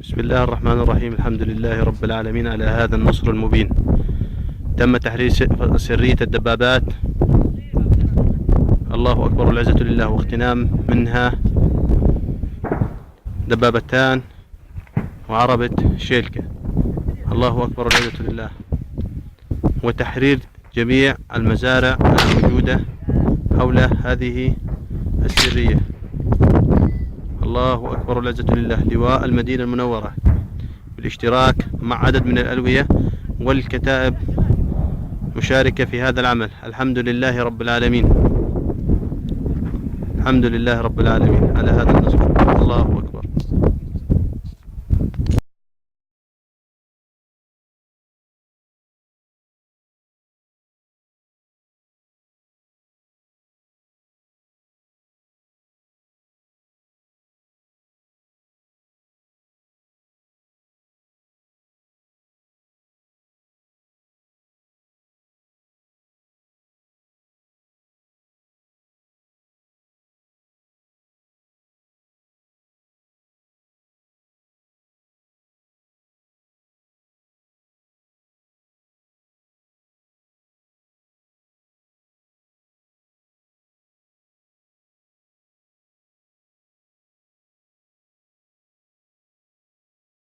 بسم الله الرحمن الرحيم. الحمد لله رب العالمين على هذا النصر المبين. تم تحرير سرية الدبابات، الله أكبر والعزة لله، واغتنام منها دبابتان وعربة شيلكة، الله أكبر والعزة لله، وتحرير جميع المزارع الموجودة حول هذه السرية، الله أكبر والعزة لله. لواء المدينة المنورة بالاشتراك مع عدد من الألوية والكتائب مشاركة في هذا العمل. الحمد لله رب العالمين، الحمد لله رب العالمين على هذا النصر، الله أكبر.